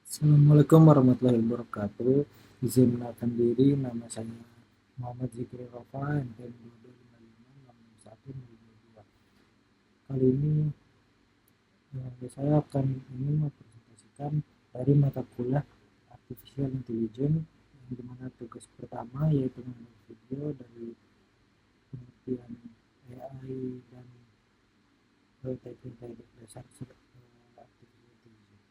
Assalamualaikum warahmatullahi wabarakatuh. Izin mengenalkan diri, nama saya Muhammad Zikri Rafa, NPM 2255 Kali ini saya akan ingin mempresentasikan dari mata kuliah Artificial Intelligence, yang dimana tugas pertama yaitu membuat video dari pengertian AI dan teknik-teknik dasar Artificial Intelligence.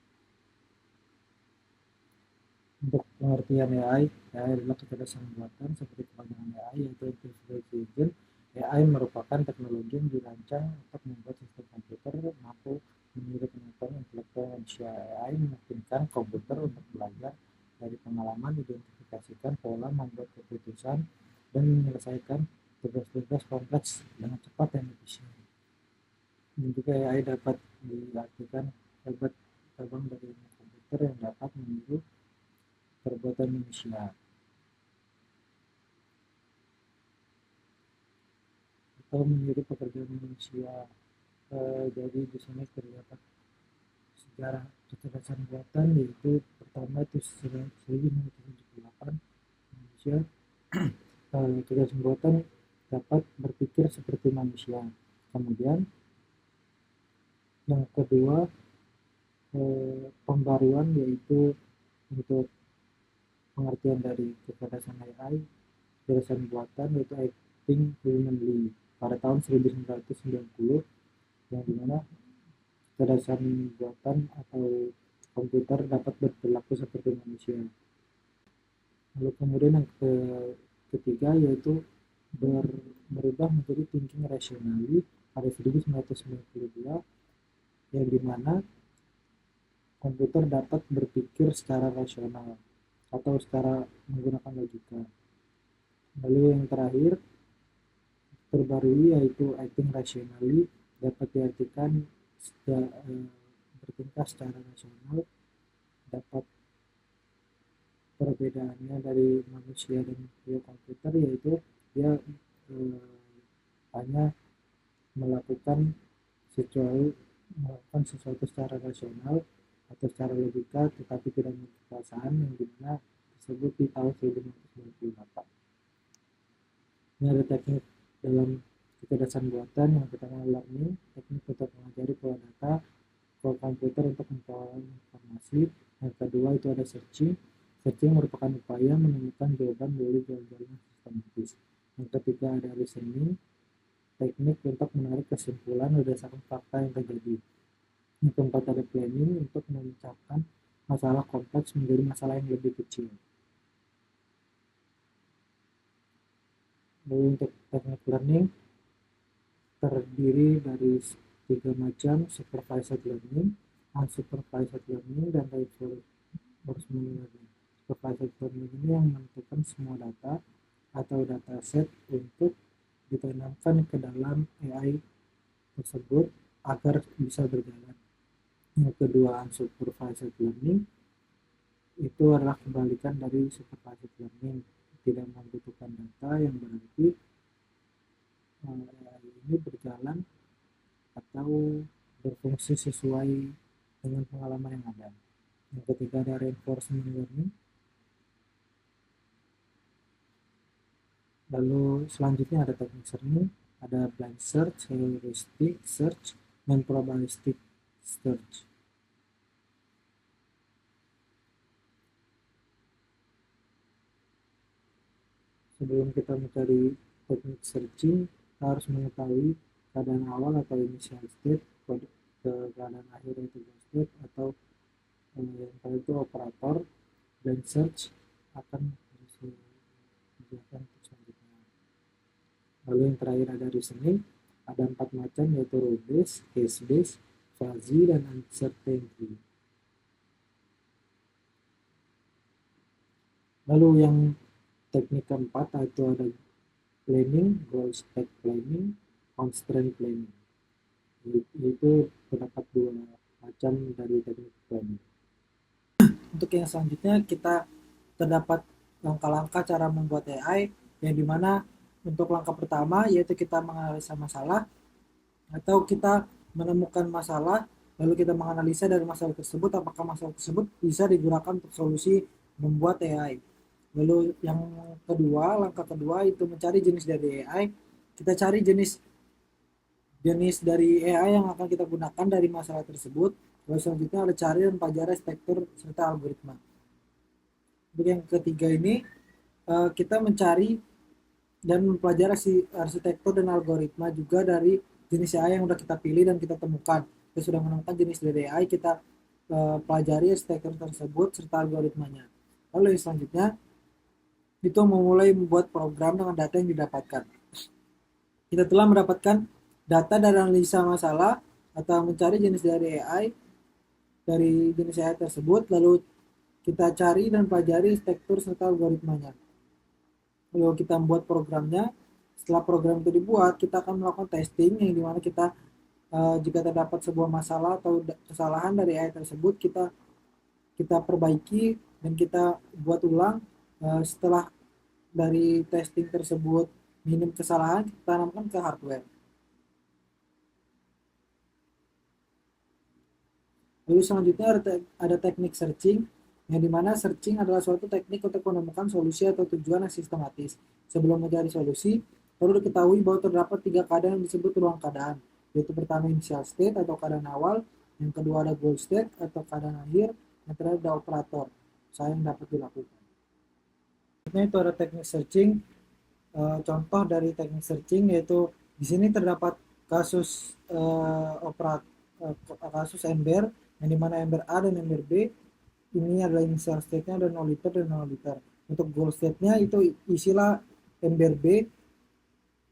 Untuk pengertian AI adalah kecerdasan buatan seperti kepanjangan AI yaitu Artificial Intelligence. AI merupakan teknologi yang dirancang untuk membuat sistem komputer mampu meniru kemampuan intelektual manusia. AI memungkinkan komputer untuk belajar dari pengalaman, identifikasikan pola, membuat keputusan, dan menyelesaikan tugas-tugas kompleks dengan cepat dan efisien. Dan juga AI dapat diartikan dapat terbang dari komputer yang dapat meniru perbuatan manusia atau meniru pekerjaan manusia. Jadi di sini terdapat sejarah kecerdasan buatan, yaitu pertama itu 1978 manusia kecerdasan buatan dapat berpikir seperti manusia. Kemudian yang kedua pembaruan, yaitu untuk pengertian dari kecerdasan AI, kecerdasan buatan, yaitu acting humanly pada tahun 1990, yang dimana kecerdasan buatan atau komputer dapat berperilaku seperti manusia. Lalu kemudian yang ketiga yaitu berubah menjadi thinking rationally pada 1992, yang dimana komputer dapat berpikir secara rasional atau secara menggunakan logika. Lalu yang terakhir terbarui yaitu acting rationally, dapat diartikan bertingkah secara rasional. Dapat perbedaannya dari manusia dan komputer yaitu dia hanya melakukan sesuatu secara rasional atau secara logika, tetapi tidak memiliki perasaan, yang dimana tersebut di tahun 1998. Ini ada teknik dalam kecerdasan buatan. Yang pertama learning, teknik untuk mengajari pola data ke komputer untuk memperoleh informasi. Yang kedua itu ada searching. Searching merupakan upaya menemukan jawaban melalui jalan-jalan sistematis. Yang ketiga ada reasoning, teknik untuk menarik kesimpulan berdasarkan fakta yang terjadi. Yang keempat ada planning, untuk memecahkan masalah kompleks menjadi masalah yang lebih kecil. Lalu untuk teknik learning terdiri dari 3 macam: supervised learning, unsupervised learning, dan reinforcement learning. Supervised learning ini yang menentukan semua data atau dataset untuk ditanamkan ke dalam AI tersebut agar bisa berjalan. Yang kedua unsupervised learning itu adalah kebalikan dari supervised learning, tidak membutuhkan data, yang berarti AI ini berjalan atau berfungsi sesuai dengan pengalaman yang ada. Yang ketiga ada reinforcement learning. Lalu selanjutnya ada teknik learning, ada blind search, heuristic search, dan probabilistic search. Sebelum kita mencari teknik searching, kita harus mengetahui keadaan awal atau initial state, keadaan akhir yaitu goal state, atau yang tadi itu operator. Blind search akan dikerjakan selanjutnya. Lalu yang terakhir ada reasoning, ada 4 macam yaitu rule based, case based, fuzzy, dan uncertainty. Lalu yang teknik keempat itu ada planning, goal state planning, constraint planning. Itu terdapat 2 macam dari teknik planning. Untuk yang selanjutnya kita terdapat langkah-langkah cara membuat AI, yang dimana untuk langkah pertama yaitu kita menganalisa masalah atau kita menemukan masalah lalu kita menganalisa dari masalah tersebut apakah masalah tersebut bisa digunakan untuk solusi membuat AI. Lalu yang kedua, langkah kedua itu mencari jenis dari AI. Kita cari jenis dari AI yang akan kita gunakan dari masalah tersebut. Lalu selanjutnya ada cari dan pelajari struktur serta algoritma. Untuk yang ketiga ini kita mencari dan mempelajari arsitektur dan algoritma juga dari jenis AI yang sudah kita pilih dan kita temukan. Kita sudah menemukan jenis dari AI, kita pelajari arsitektur tersebut serta algoritmanya. Lalu yang selanjutnya itu memulai membuat program dengan data yang didapatkan. Kita telah mendapatkan data dari analisa masalah atau mencari jenis dari AI dari jenis AI tersebut, lalu kita cari dan pelajari struktur serta algoritmanya. Lalu kita membuat programnya. Setelah program itu dibuat, kita akan melakukan testing yang dimana kita jika terdapat sebuah masalah atau kesalahan dari AI tersebut, kita perbaiki dan kita buat ulang. Setelah dari testing tersebut minim kesalahan, kita tanamkan ke hardware. Lalu selanjutnya ada teknik searching, yang dimana searching adalah suatu teknik untuk menemukan solusi atau tujuan yang sistematis. Sebelum mencari solusi, perlu diketahui bahwa terdapat 3 keadaan yang disebut ruang keadaan, yaitu pertama initial state atau keadaan awal, yang kedua ada goal state atau keadaan akhir, yang terakhir ada operator usaha yang dapat dilakukan. Selanjutnya itu ada teknik searching. Contoh dari teknik searching yaitu di sini terdapat kasus kasus Ember, yang dimana Ember A dan Ember B ini adalah initial state-nya dan 0 liter dan 0 liter. Untuk goal state-nya itu isilah Ember B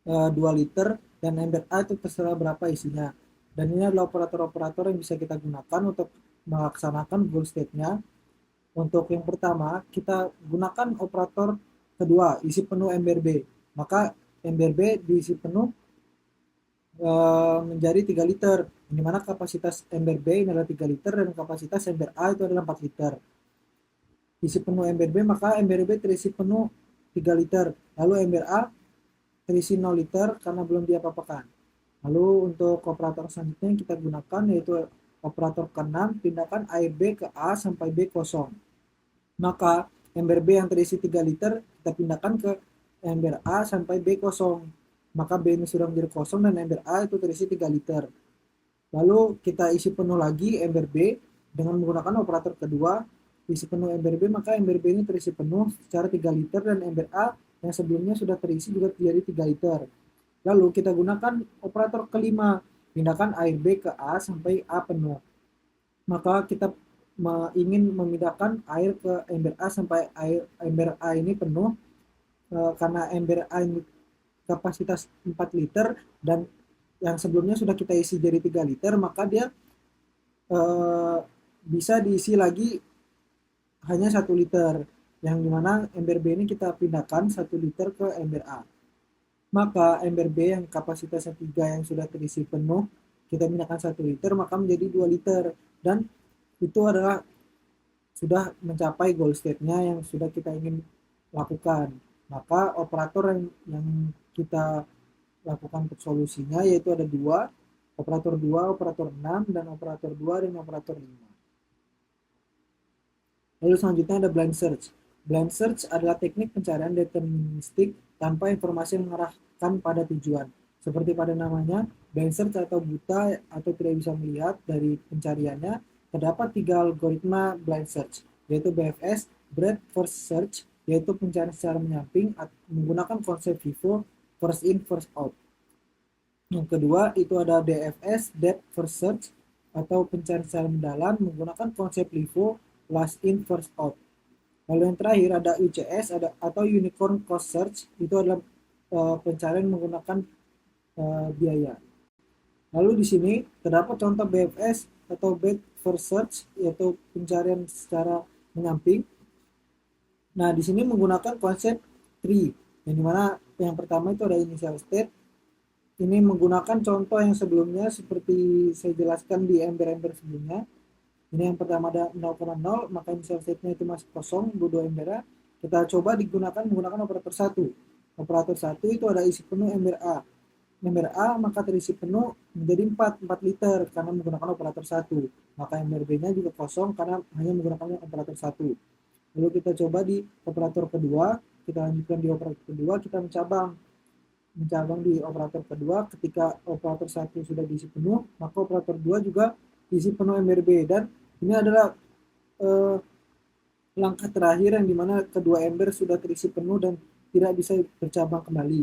2 liter dan Ember A itu terserah berapa isinya. Dan ini adalah operator-operator yang bisa kita gunakan untuk melaksanakan goal state-nya. Untuk yang pertama, kita gunakan operator kedua, isi penuh Ember B. Maka Ember B diisi penuh menjadi 3 liter, di mana kapasitas Ember B ini adalah 3 liter dan kapasitas Ember A itu adalah 4 liter. Isi penuh Ember B, maka Ember B terisi penuh 3 liter, lalu Ember A terisi 0 liter karena belum diapa-apakan. Lalu untuk operator selanjutnya yang kita gunakan yaitu operator ke-6, pindahkan air B ke A sampai B kosong. Maka ember B yang terisi 3 liter kita pindahkan ke ember A sampai B kosong. Maka B ini sudah menjadi kosong dan ember A itu terisi 3 liter. Lalu kita isi penuh lagi ember B dengan menggunakan operator kedua, isi penuh ember B, maka ember B ini terisi penuh secara 3 liter dan ember A yang sebelumnya sudah terisi juga menjadi 3 liter. Lalu kita gunakan operator kelima, pindahkan air B ke A sampai A penuh. Maka kita ingin memindahkan air ke ember A sampai ember A ini penuh, karena ember A ini kapasitas 4 liter dan yang sebelumnya sudah kita isi jadi 3 liter, maka dia bisa diisi lagi hanya 1 liter, yang dimana ember B ini kita pindahkan 1 liter ke ember A. Maka ember B yang kapasitasnya 3 yang sudah terisi penuh, kita pindahkan 1 liter, maka menjadi 2 liter. Dan itu adalah sudah mencapai goal state-nya yang sudah kita ingin lakukan. Maka operator yang kita lakukan untuk solusinya yaitu ada 2, operator 2, operator 6, dan operator 2 dan operator 5. Lalu selanjutnya ada blind search. Blind search adalah teknik pencarian deterministik tanpa informasi yang mengarahkan pada tujuan. Seperti pada namanya, blind search atau buta atau tidak bisa melihat dari pencariannya, terdapat 3 algoritma blind search, yaitu BFS, breadth first search, yaitu pencarian secara menyamping menggunakan konsep FIFO, first in, first out. Yang kedua itu ada DFS, depth first search, atau pencarian secara mendalam menggunakan konsep LIFO, last in, first out. Lalu yang terakhir ada UCS atau Unicorn Cost Search, itu adalah pencarian menggunakan biaya. Lalu di sini terdapat contoh BFS atau Breadth First Search, yaitu pencarian secara menyamping. Nah, di sini menggunakan konsep tree, yang dimana yang pertama itu ada initial state. Ini menggunakan contoh yang sebelumnya seperti saya jelaskan di ember-ember sebelumnya. Ini yang pertama ada 0,0, maka initial state-nya itu masih kosong, dua ember A. Kita coba menggunakan operator 1. Operator 1 itu ada isi penuh ember A. ember A maka terisi penuh menjadi 4 liter karena menggunakan operator 1. Maka ember B-nya juga kosong karena hanya menggunakan operator 1. Lalu kita coba di operator kedua, kita lanjutkan di operator kedua, kita mencabang di operator kedua. Ketika operator 1 sudah diisi penuh, maka operator 2 juga diisi penuh ember B. Dan ini adalah langkah terakhir yang dimana kedua ember sudah terisi penuh dan tidak bisa bercabang kembali.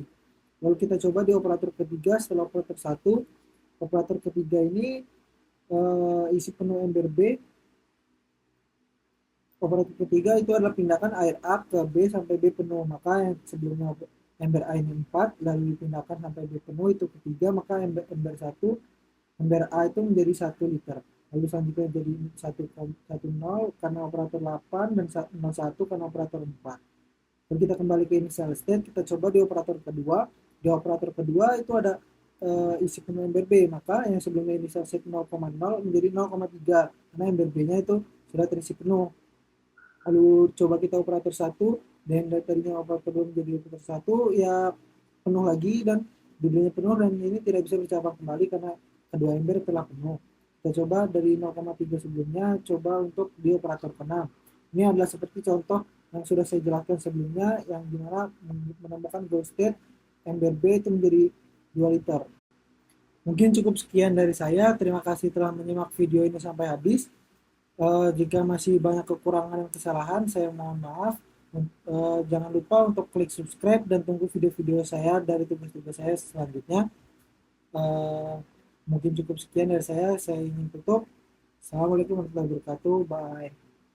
Lalu kita coba di operator ketiga setelah operator 1. Operator ketiga ini isi penuh ember B. Operator ketiga itu adalah pindahkan air A ke B sampai B penuh. Maka yang sebelumnya ember A ini 4, lalu dipindahkan sampai B penuh itu ketiga, maka ember 1, ember A itu menjadi 1 liter. Lalu selanjutnya jadi 1,10 karena operator 8 dan 01 karena operator 4. Lalu kita kembali ke initial state, kita coba di operator kedua. Di operator kedua itu ada isi penuh ember B, maka yang sebelumnya initial state 0,0 menjadi 0,3 karena ember B-nya itu sudah terisi penuh. Lalu coba kita operator 1, dan dari tadinya operator 2 menjadi operator 1, ya penuh lagi dan dulunya penuh dan ini tidak bisa bercabang kembali karena kedua ember telah penuh. Kita coba dari 0,3 sebelumnya, coba untuk di operator ke-6. Ini adalah seperti contoh yang sudah saya jelaskan sebelumnya, yang dimana menemukan goal state ember B itu menjadi 2 liter. Mungkin cukup sekian dari saya. Terima kasih telah menyimak video ini sampai habis. Jika masih banyak kekurangan dan kesalahan, saya mohon maaf. Jangan lupa untuk klik subscribe dan tunggu video-video saya dari tugas-tugas saya selanjutnya. Mungkin cukup sekian dari saya ingin tutup. Assalamualaikum warahmatullahi wabarakatuh. Bye.